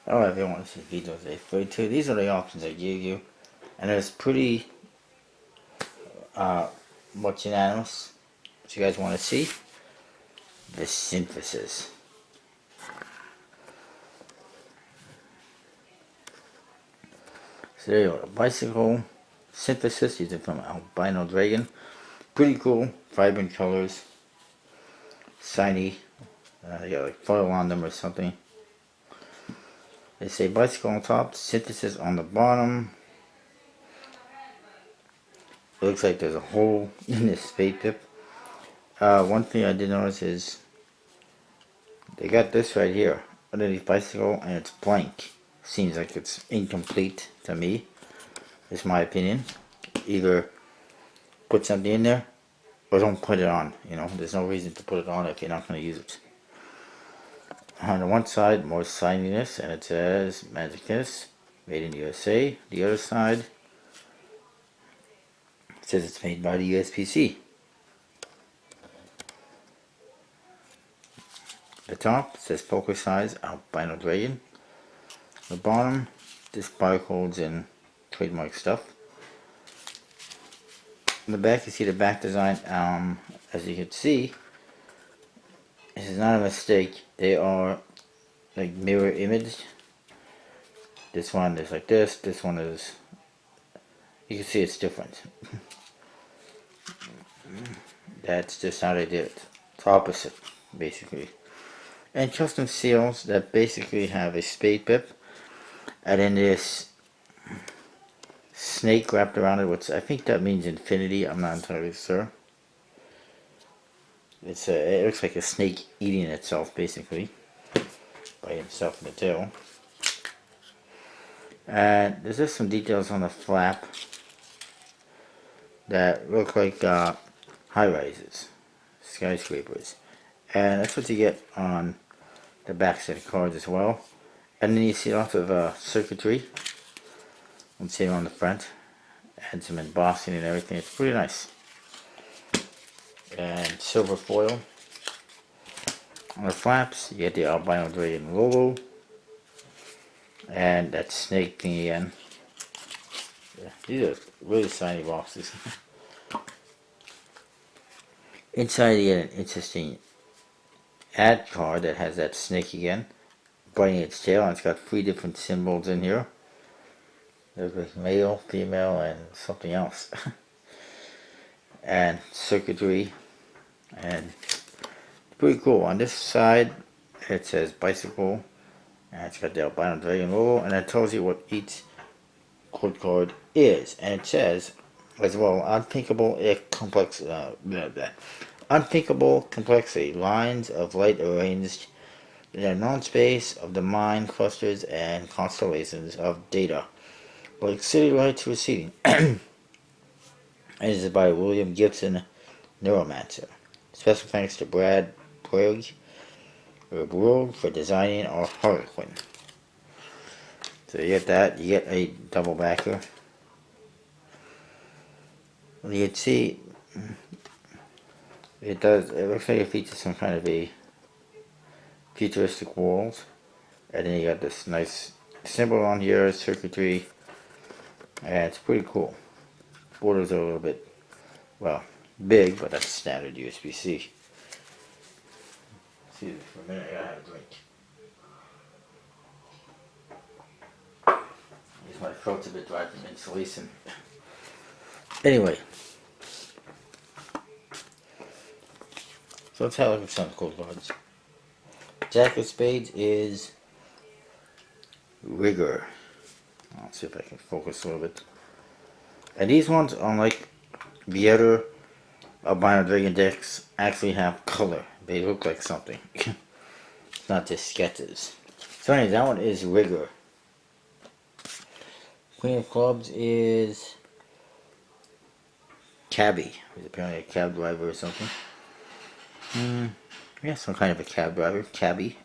Hello everyone, this is Vito 32. These are the options I gave you, and it's pretty much unanimous. What you guys want to see? The synthesis. So there you go, the bicycle synthesis using from Albino Dragon. Pretty cool, vibrant colors, shiny. They got like foil on them or something. They say bicycle on top, synthesis on the bottom. It looks like there's a hole in this spade tip. One thing I did notice is they got this right here underneath bicycle and it's blank. Seems like it's incomplete to me. It's my opinion. Either put something in there or don't put it on. You know, there's no reason to put it on if you're not going to use it. On the one side, more shininess, and it says Magic Kiss, made in USA. The other side, it says it's made by the USPC. The top says poker size Albino Dragon. The bottom, just barcodes and trademark stuff. In the back, you see the back design. As you can see, this is not a mistake. They are like mirror image. This one is like this. This one is. You can see it's different. That's just how they did it. It's opposite, basically. And custom seals that basically have a spade pip, and then this snake wrapped around it, which I think that means infinity. I'm not entirely sure. It looks like a snake eating itself, basically, by himself in the tail. And there's just some details on the flap that look like high-rises, skyscrapers. And that's what you get on the back set of cards as well. And then you see lots of circuitry. And see on the front. And some embossing and everything. It's pretty nice. And silver foil. On the flaps, you get the Albino Dragon logo. And that snake thing again. Yeah, these are really shiny boxes. Inside you get an interesting ad card that has that snake again, biting its tail, and it's got 3 different symbols in here. There's like male, female, and something else. And circuitry, and pretty cool. On this side, it says bicycle, and it's got the Albino Dragon logo, and it tells you what each code card is, and it says as well, unthinkable complexity, lines of light arranged in a non-space of the mind, clusters and constellations of data, like city lights receding. And this is by William Gibson, Neuromancer. Special thanks to Brad Brigg for designing our Harlequin. So you get that, you get a double backer. You can see it looks like it features some kind of a futuristic walls. And then you got this nice symbol on here, circuitry, and it's pretty cool. Borders are a little bit, well, big, but that's standard USB-C. See this for a minute, I gotta have a drink. My throat's a bit dry from insulation. Anyway, so let's have a look at some cool cards. Jack of Spades is Rigor. I'll see if I can focus a little bit. And these ones, unlike the other Albino Dragon decks, actually have color. They look like something. It's not just sketches. So anyway, that one is Rigor. Queen of Clubs is Cabby. He's apparently a cab driver or something. Yeah, some kind of a cab driver. Cabby.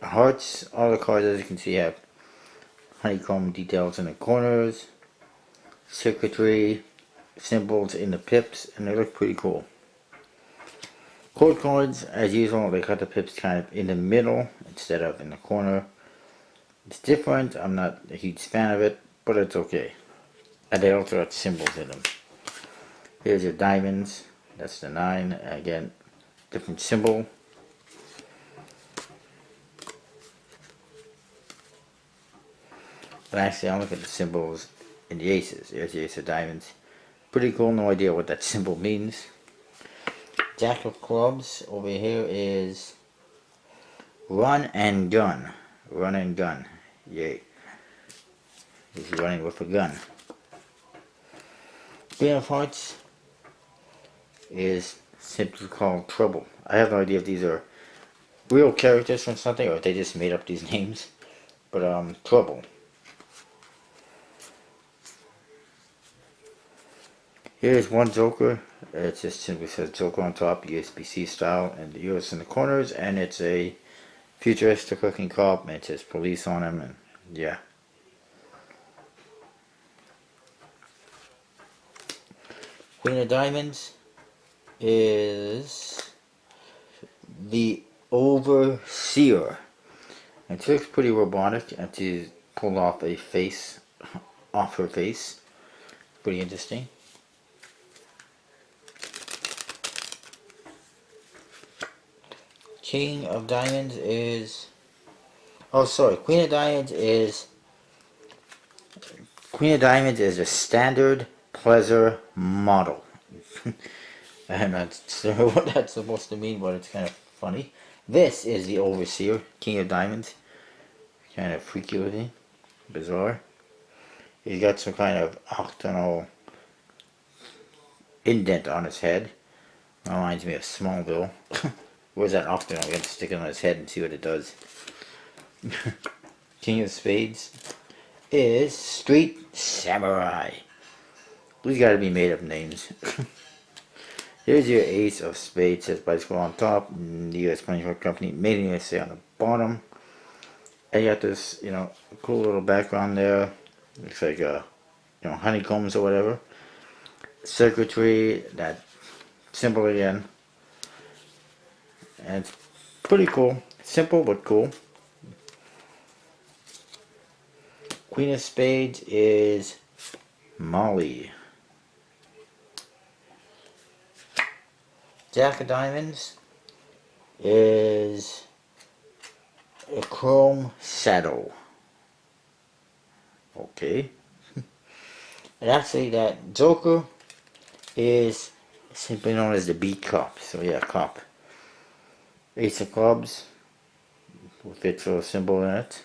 Hearts, all the cards as you can see have honeycomb details in the corners, circuitry, symbols in the pips, and they look pretty cool. Chord cards, as usual, they cut the pips kind of in the middle instead of in the corner. It's different. I'm not a huge fan of it, but it's okay. And they also got symbols in them. Here's your diamonds. That's the 9. Again, different symbol. But actually, I'll look at the symbols in the aces. There's the ace of diamonds. Pretty cool. No idea what that symbol means. Jack of clubs. Over here is run and gun. Run and gun. Yay. He's running with a gun. Queen of hearts is simply called trouble. I have no idea if these are real characters from something or if they just made up these names. But trouble. Here's one Joker. It just simply says Joker on top, USB-C style, and the US in the corners, and it's a futuristic looking cop, and it says police on him, and yeah. Queen of Diamonds is the Overseer. And she looks pretty robotic, and she pulled off a face, off her face. Pretty interesting. King of Diamonds is... Oh, sorry. Queen of Diamonds is... Queen of Diamonds is a standard pleasure model. I'm not sure what that's supposed to mean, but it's kind of funny. This is the Overseer, King of Diamonds. Kind of freaky looking. Bizarre. He's got some kind of octagonal indent on his head. Reminds me of Smallville. Where's that octagon? I'm going to stick it on his head and see what it does. King of Spades is Street Samurai. These got to be made up names. Here's your Ace of Spades. Says bicycle on top. The U.S. Playing Card Company. Made in USA on the bottom. And you got this, cool little background there. Looks like, honeycombs or whatever. Circuitry. That symbol again. And it's pretty cool. Simple but cool. Queen of Spades is Molly. Jack of Diamonds is a chrome saddle. Okay. And actually that Joker is simply known as the beat cop. So yeah, cop. Ace of clubs with its little symbol in it.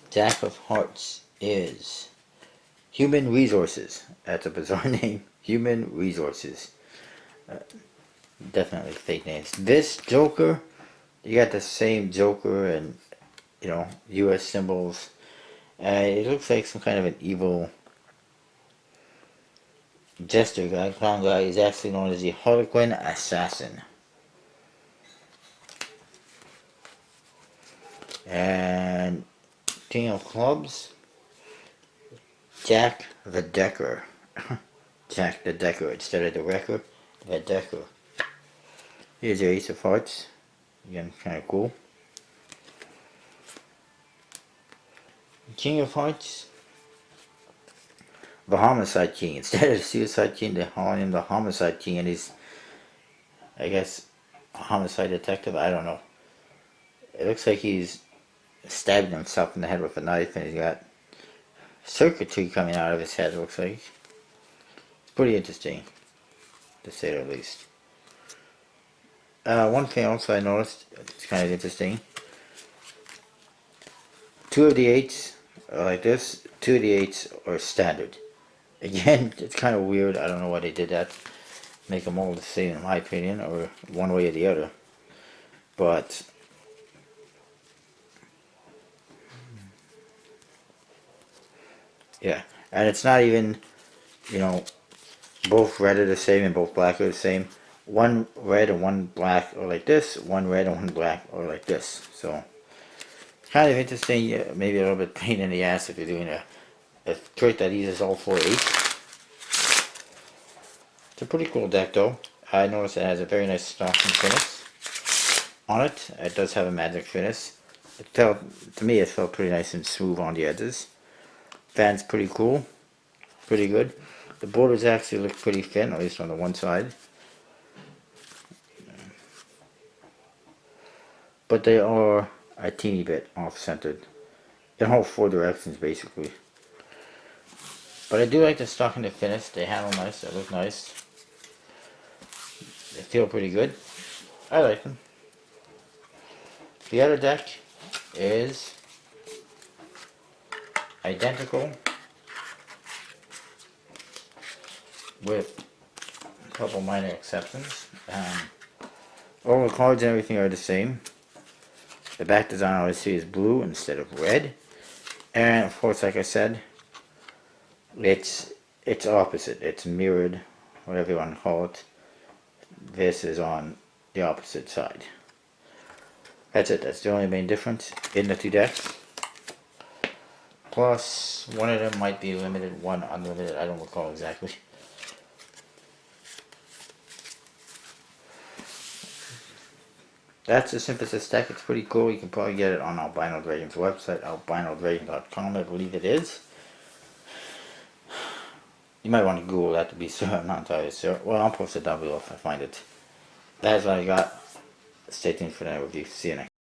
Jack of hearts is human resources. That's a bizarre name. Human resources. Definitely fake names. This Joker, you got the same Joker and US symbols. It looks like some kind of an evil jester guy, clown guy. Is actually known as the Harlequin Assassin. And King of Clubs, Jack the Decker. Jack the Decker instead of the Wrecker, the Decker. Here's your Ace of Hearts. Again, kind of cool. King of Hearts, the Homicide King. Instead of the Suicide King, they're calling him the Homicide King, and he's, I guess, a homicide detective. I don't know. It looks like he's stabbing himself in the head with a knife, and he's got circuitry coming out of his head, it looks like. It's pretty interesting, to say the least. One thing also I noticed, it's kind of interesting. 2 of the 8s are like this, 2 of the 8s are standard. Again, it's kind of weird. I don't know why they did that. Make them all the same in my opinion, or one way or the other. But yeah, and it's not even, both red are the same and both black are the same. One red and one black are like this, one red and one black are like this. So it's kind of interesting, maybe a little bit pain in the ass if you're doing a trick that uses all 4 8s. It's a pretty cool deck though. I noticed it has a very nice stocking finish on it. It does have a magic finish. It felt, to me, it felt pretty nice and smooth on the edges. Fan's pretty cool. Pretty good. The borders actually look pretty thin, at least on the one side. But they are a teeny bit off-centered. In all four directions, basically. But I do like the stock and the finish. They handle nice. They look nice. They feel pretty good. I like them. The other deck is identical with a couple minor exceptions. All the cards and everything are the same. The back design obviously is blue instead of red. And of course, like I said, it's opposite. It's mirrored, whatever you want to call it. This is on the opposite side. That's it. That's the only main difference in the two decks. Plus, one of them might be limited, one unlimited. I don't recall exactly. That's the Synthesis deck. It's pretty cool. You can probably get it on Albino Dragon's website, albinodragon.com, I believe it is. You might want to Google that to be sure. I'm not entirely sure. Well, I'll post it down below if I find it. That's what I got. Stay tuned for that review. See you next.